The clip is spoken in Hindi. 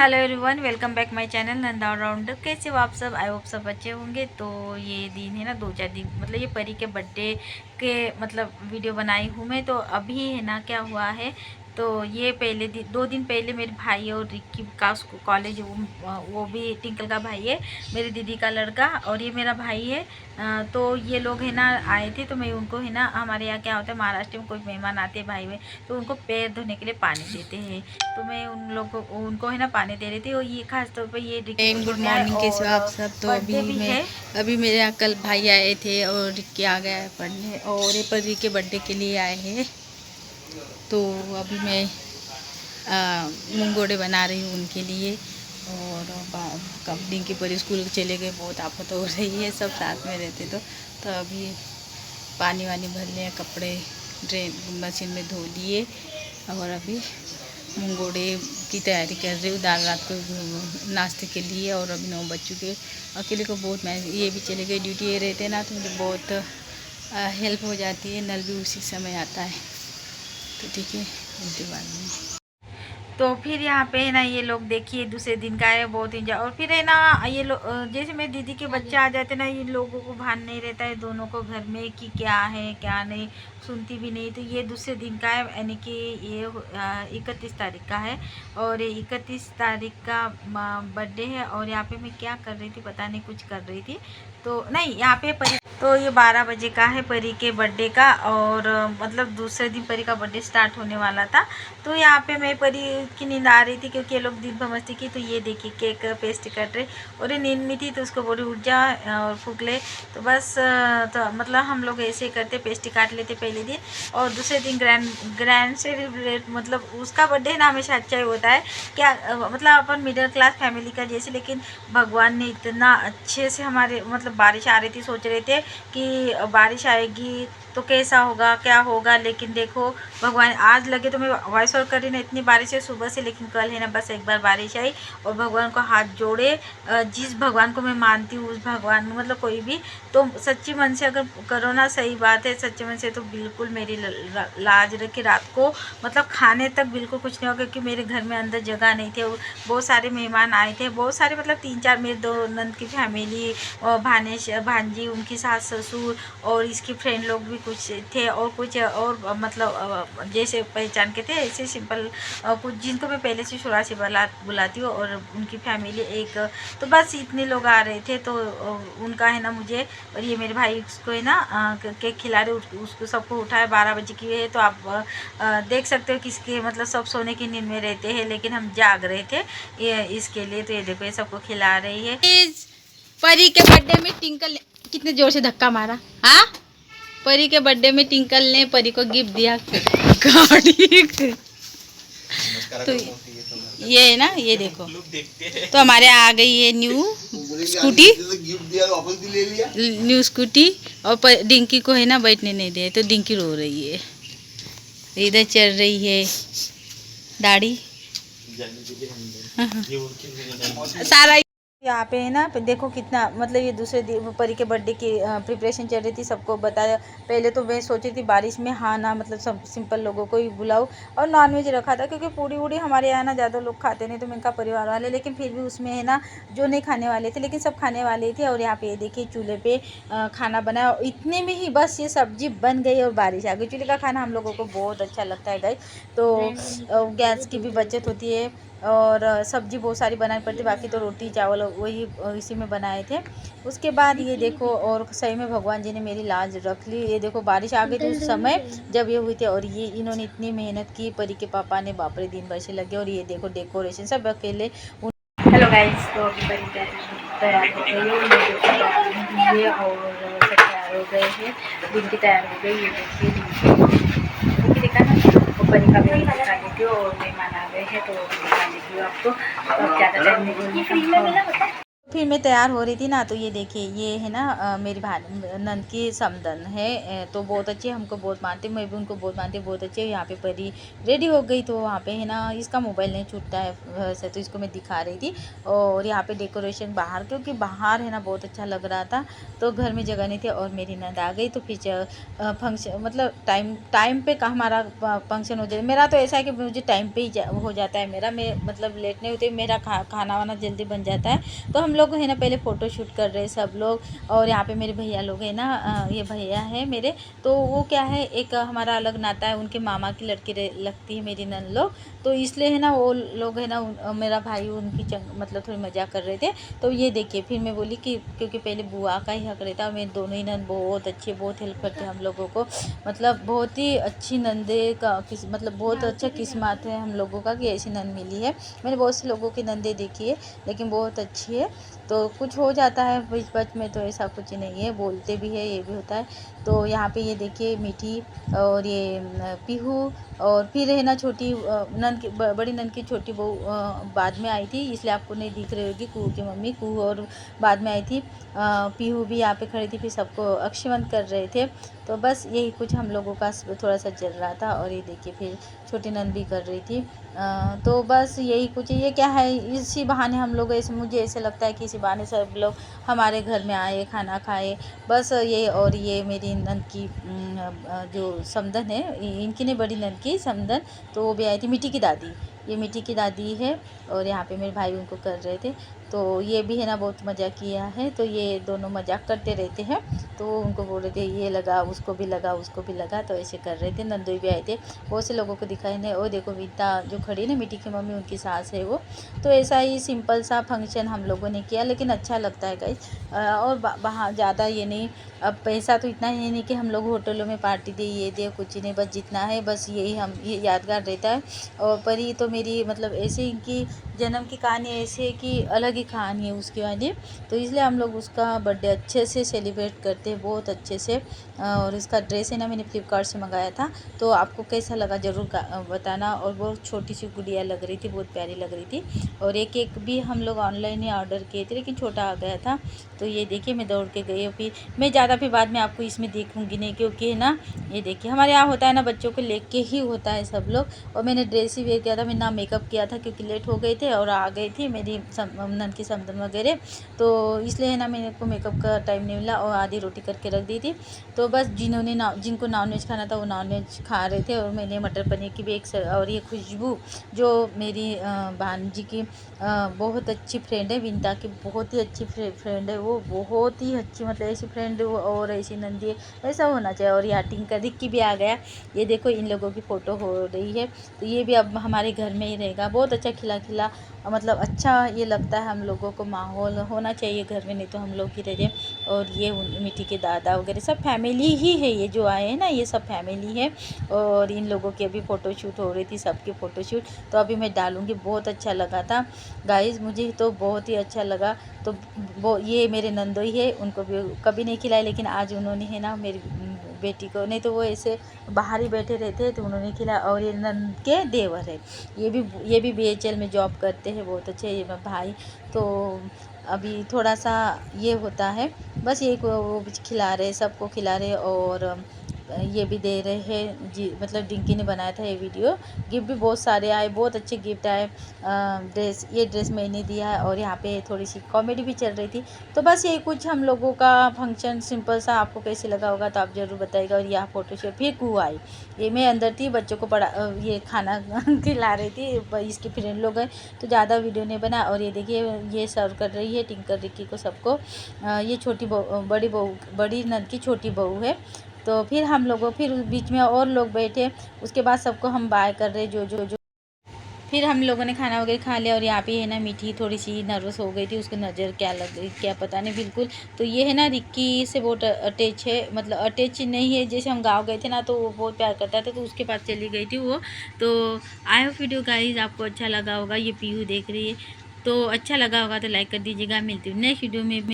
Hello everyone, welcome back my channel Nanda rounder. कैसे हो आप सब? आई होप सब अच्छे होंगे। तो ये दिन है ना, 2-4 दिन मतलब ये परी के बर्थडे के मतलब वीडियो बनाई हूँ मैं। तो अभी है ना क्या हुआ है, तो ये पहले 2 दिन पहले मेरे भाई और रिक्की का कॉलेज, वो भी टिंकल का भाई है, मेरी दीदी का लड़का, और ये मेरा भाई है। तो ये लोग है ना आए थे। तो मैं उनको है ना, हमारे यहाँ क्या होता है, महाराष्ट्र में कोई मेहमान आते हैं भाई में, तो उनको पैर धोने के लिए पानी देते हैं। तो मैं उन लोगों को उनको है ना पानी दे रही थी। और ये खास तौर पे ये गुड मॉर्निंग, कैसे हो आप सब। तो बर्थडे भी है। अभी मेरे यहाँ कल भाई आए थे और रिक्की आ गया है पढ़ने, और ये परी के बर्थडे के लिए आए हैं। तो अभी मैं मुंगोड़े बना रही हूँ उनके लिए। और कब डिंकी परी स्कूल चले गए, बहुत आफत हो रही है, सब साथ में रहते। तो अभी पानी वानी भर लिया, कपड़े ड्रेन मशीन में धो लिए, और अभी मुंगोड़े की तैयारी कर रही हूँ दाल रात को नाश्ते के लिए। और अभी 9 बज चुके। अकेले को बहुत, मैं ये भी चले गए ड्यूटी, ये रहते ना, तो मुझे बहुत हेल्प हो जाती है। नल भी उसी समय आता है। तो ठीक है, उनके बाद में तो फिर यहाँ पे है ना, ये लोग देखिए दूसरे दिन का है, बहुत इंजॉय। और फिर है ना ये लोग, जैसे मेरी दीदी के बच्चे आ जाते ना, ये लोगों को भान नहीं रहता है दोनों को घर में कि क्या है क्या नहीं, सुनती भी नहीं। तो ये दूसरे दिन का है, यानी कि ये 31 तारीख का है। और 31 तारीख का बर्थडे है। और यहाँ पे मैं क्या कर रही थी पता नहीं, कुछ कर रही थी तो नहीं, यहाँ पे परी, तो ये 12 बजे का है परी के बर्थडे का। और मतलब दूसरे दिन परी का बर्थडे स्टार्ट होने वाला था। तो यहाँ पे मैं परी की नींद आ रही थी, क्योंकि ये लोग दिन भर मस्ती की। तो ये देखिए केक पेस्ट्री कट रहे, और ये नींद में थी, तो उसको बोली उठ जा और फूक ले। तो बस तो मतलब हम लोग ऐसे ही करते, पेस्ट्री काट लेते पहले दिन, और दूसरे दिन ग्रैंड सेलिब्रेट, मतलब उसका बर्थडे ना हमेशा अच्छा ही होता है। क्या मतलब अपन मिडिल क्लास फैमिली का जैसे, लेकिन भगवान ने इतना अच्छे से हमारे, मतलब बारिश आ रही थी, सोच रहे थे कि बारिश आएगी तो कैसा होगा क्या होगा, लेकिन देखो भगवान, आज लगे तो मैं वॉइस ओवर कर रही ना, इतनी बारिश है सुबह से, लेकिन कल है ना बस एक बार बारिश आई। और भगवान को हाथ जोड़े, जिस भगवान को मैं मानती हूँ उस भगवान में, मतलब कोई भी, तो सच्ची मन से अगर करो ना, सही बात है, सच्चे मन से, तो बिल्कुल मेरी लाज रखी रात को, मतलब खाने तक बिल्कुल कुछ नहीं होगा, क्योंकि मेरे घर में अंदर जगह नहीं थे। बहुत सारे मेहमान आए थे, बहुत सारे, मतलब 3-4, मेरे 2 नंद की फैमिली, और भांजी, उनकी सास ससुर, और इसकी फ्रेंड लोग भी कुछ थे, और कुछ और मतलब जैसे पहचान के थे, ऐसे सिंपल कुछ जिनको मैं पहले से शुरा से बुलाती हूँ, और उनकी फैमिली एक। तो बस इतने लोग आ रहे थे। तो उनका है ना मुझे, और ये मेरे भाई उसको है ना केक खिला रहे, उसको सबको उठाया, 12 बजे की है। तो आप देख सकते हो किसके, मतलब सब सोने की नींद में रहते हैं, लेकिन हम जाग रहे थे ये इसके लिए। तो ये देखो, ये सबको खिला रही है। परी के बर्थडे में टिंकल कितने जोर से धक्का मारा। हाँ, परी के बर्थडे में टिंकल ने परी को गिफ्ट दिया गाड़ी। तो ये है ना, ये देखो, तो हमारे आ गई है न्यू स्कूटी, न्यू स्कूटी। और डिंकी को है ना बैठने नहीं दे, तो डिंकी रो रही है, इधर चल रही है दाढ़ी। सारा यहाँ पे है ना, देखो कितना, मतलब ये दूसरे परी के बर्थडे की प्रिपरेशन चल रही थी, सबको बताया। पहले तो मैं सोची थी बारिश में हाँ ना, मतलब सब सिंपल लोगों को ही बुलाओ, और नॉनवेज रखा था, क्योंकि पूड़ी वूड़ी हमारे यहाँ ना ज़्यादा लोग खाते नहीं, तो मैं इनका परिवार वाले, लेकिन फिर भी उसमें है ना जो नहीं खाने वाले थे, लेकिन सब खाने वाले थे। और यहाँ पे देखिए चूल्हे पे खाना बनाया, इतने में ही बस ये सब्जी बन गई और बारिश आ गई। चूल्हे का खाना हम लोगों को बहुत अच्छा लगता है गाइस, तो गैस की भी बचत होती है, और सब्जी बहुत सारी बनानी पड़ती, बाकी तो रोटी चावल वही इसी में बनाए थे। उसके बाद ये देखो, और सही में भगवान जी ने मेरी लाज रख ली। ये देखो बारिश आ गई थी उस समय जब ये हुई थी, और ये इन्होंने इतनी मेहनत की, परी के पापा ने, बाप रे दिन भर से लगे। और ये देखो डेकोरेशन सब अकेले। हेलो गाइस, तो अभी परी तैयार हो गई है, और सब तैयार हो गए हैं, दिन की तैयार हो गई। ये देखिए देखा ना, परी का भी दिखा देती हूँ, और मेहमान आ गए हैं तो दिखा देती हूँ आपको। तो अब ज़्यादा टाइम नहीं बोलूँगी। फिर मैं तैयार हो रही थी ना, तो ये देखिए ये है ना मेरी नंद की समधन है। तो बहुत अच्छे, हमको बहुत मानते, मैं भी उनको बहुत मानती हूँ, बहुत अच्छे। यहाँ पे परी रेडी हो गई, तो वहाँ पे है ना इसका मोबाइल नहीं छूटता है वैसे, तो इसको मैं दिखा रही थी। और यहाँ पे डेकोरेशन बाहर, क्योंकि बाहर है ना बहुत अच्छा लग रहा था, तो घर में जगह नहीं थी। और मेरी नंद आ गई, तो फिर फंक्शन मतलब टाइम पे का हमारा फंक्शन हो जाए। मेरा तो ऐसा है कि मुझे टाइम पे ही हो जाता है मेरा, मैं मतलब लेट नहीं होती, मेरा खाना वाना जल्दी बन जाता है। तो हम लोग है ना पहले फ़ोटो शूट कर रहे हैं सब लोग। और यहाँ पे मेरे भैया लोग हैं ना, ये भैया है मेरे, तो वो क्या है एक हमारा अलग नाता है, उनके मामा की लड़की लगती है मेरी नंद लोग। तो इसलिए है ना वो लोग है ना मेरा भाई उनकी मतलब थोड़ी मजाक कर रहे थे। तो ये देखिए फिर मैं बोली कि क्योंकि पहले बुआ का ही हक रहता, और मेरे दोनों ही नंद बहुत अच्छे, बहुत हेल्प करते हैं हम लोगों को, मतलब बहुत ही अच्छी नंदे का मतलब बहुत अच्छा किस्मत है हम लोगों का कि ऐसी नंद मिली है। मैंने बहुत से लोगों की नंदे देखी है, लेकिन बहुत अच्छी है। तो कुछ हो जाता है बीच बच में, तो ऐसा कुछ नहीं है, बोलते भी है, ये भी होता है। तो यहाँ पे ये देखिए मीठी और ये पीहू, और फिर है ना छोटी नंद की बड़ी नंद की छोटी बहू बाद में आई थी, इसलिए आपको नहीं दिख रही होगी। कुहू की मम्मी कुहू और बाद में आई थी। पीहू भी यहाँ पे खड़ी थी, फिर सबको अक्षिवंत कर रहे थे। तो बस यही कुछ हम लोगों का थोड़ा सा चल रहा था। और ये देखिए फिर छोटी नंद भी कर रही थी। तो बस यही कुछ, ये क्या है इसी बहाने हम लोग ऐसे, मुझे ऐसे लगता है कि इसी बहाने सब लोग हमारे घर में आए, खाना खाए, बस ये। और ये मेरी नंद की जो समधन है, इनकी नहीं बड़ी नंद की समधन, तो वो भी आई थी, मिट्टी की दादी, ये मिट्टी की दादी है। और यहाँ पे मेरे भाई उनको कर रहे थे, तो ये भी है ना बहुत मज़ा किया है। तो ये दोनों मजाक करते रहते हैं, तो उनको बोल रहे थे ये लगा, उसको भी लगा, उसको भी लगा, तो ऐसे कर रहे थे। नंदोई भी आए थे, बहुत से लोगों को दिखाई नहीं। और देखो विद्या जो खड़ी ना मिट्टी की मम्मी, उनकी सास है वो। तो ऐसा ही सिंपल सा फंक्शन हम लोगों ने किया, लेकिन अच्छा लगता है गाइस। और बाहर ज़्यादा ये नहीं, अब पैसा तो इतना ही नहीं कि हम लोग होटलों में पार्टी दे, ये दे, कुछ नहीं, बस जितना है बस यही हम ये यादगार रहता है। और परी तो मेरी मतलब ऐसे इनकी जन्म की कहानी ऐसे है कि अलग ही कहानी है उसकी वाली, तो इसलिए हम लोग उसका बर्थडे अच्छे से सेलिब्रेट करते हैं, बहुत अच्छे से। और इसका ड्रेस है ना मैंने फ्लिपकार्ट से मंगाया था, तो आपको कैसा लगा ज़रूर बताना। और बहुत छोटी सी गुड़िया लग रही थी, बहुत प्यारी लग रही थी। और एक केक भी हम लोग ऑनलाइन ही ऑर्डर किए थे, लेकिन छोटा आ गया था। तो ये देखिए मैं दौड़ के गई, और फिर मैं ज़्यादा फिर बाद में आपको इसमें देखूंगी नहीं, क्योंकि है ना ये देखिए हमारे यहाँ होता है ना बच्चों को लेके ही होता है सब लोग। और मैंने ड्रेस ही वेयर किया था, मैंने ना मेकअप किया था, क्योंकि लेट हो गए थे और आ गई थी मेरी नंद की समधन वगैरह, तो इसलिए है ना मेरे को मेकअप का टाइम नहीं मिला, और आधी रोटी करके रख दी थी। तो बस जिनको नॉनवेज खाना था वो नॉनवेज खा रहे थे, और मैंने मटर पनीर की भी और ये खुशबू जो मेरी भांजी की बहुत अच्छी फ्रेंड है, विंता की बहुत ही अच्छी फ्रेंड है वो, बहुत ही अच्छी, मतलब ऐसी फ्रेंड और ऐसी नंदी ऐसा होना चाहिए। और यहाँ टिंका रिक्की भी आ गया, ये देखो इन लोगों की फ़ोटो हो रही है। तो ये भी अब हमारे घर में ही रहेगा, बहुत अच्छा खिला खिला, मतलब अच्छा ये लगता है हम लोगों को, माहौल होना चाहिए घर में, नहीं तो हम लोग ही रह जाए। और ये मिट्टी के दादा वगैरह सब फैमिली ही है, ये जो आए हैं ना ये सब फैमिली है। और इन लोगों की अभी फ़ोटोशूट हो रही थी, सबकी फ़ोटोशूट, तो अभी मैं डालूँगी। बहुत अच्छा लगा था गाइस, मुझे तो बहुत ही अच्छा लगा। तो वो ये मेरे नंदोई है, उनको भी कभी नहीं खिलाया, लेकिन आज उन्होंने है ना मेरी बेटी को, नहीं तो वो ऐसे बाहर ही बैठे रहते हैं, तो उन्होंने खिलाया। और ये नंद के देवर है, ये भी BHL में जॉब करते हैं, बहुत अच्छे ये मेरे भाई। तो अभी थोड़ा सा ये होता है, बस ये वो भी खिला रहे, सबको खिला रहे। और ये भी दे रहे हैं जी, मतलब डिंकी ने बनाया था ये वीडियो। गिफ्ट भी बहुत सारे आए, बहुत अच्छे गिफ्ट आए। ये ड्रेस मैंने दिया है, और यहाँ पे थोड़ी सी कॉमेडी भी चल रही थी। तो बस यही कुछ हम लोगों का फंक्शन सिंपल सा, आपको कैसे लगा होगा तो आप ज़रूर बताइएगा। और यहाँ फोटोशूट फिर कुहू आई, ये मैं अंदर थी, बच्चों को ये खाना खिला रही थी, इसके फ्रेंड लोग हैं, तो ज़्यादा वीडियो नहीं बना। और ये देखिए ये सर्व कर रही है टिंकर रिक्की को सबको। ये छोटी बड़ी नंद की छोटी बहू है। तो फिर हम लोगों, फिर बीच में और लोग बैठे, उसके बाद सबको हम बाय कर रहे जो फिर हम लोगों ने खाना वगैरह खा लिया। और यहाँ पे है ना मीठी थोड़ी सी नर्वस हो गई थी, उसको नज़र क्या लग गई क्या पता नहीं बिल्कुल। तो ये है ना रिक्की से बहुत अटैच है, मतलब अटैच नहीं है, जैसे हम गाँव गए थे ना तो वो बहुत प्यार करता था, तो उसके पास चली गई थी वो। तो आई होप वीडियो गाइस आपको अच्छा लगा होगा। ये पीहू देख रही है, तो अच्छा लगा होगा तो लाइक कर दीजिएगा। मिलती हूँ नेक्स्ट वीडियो में।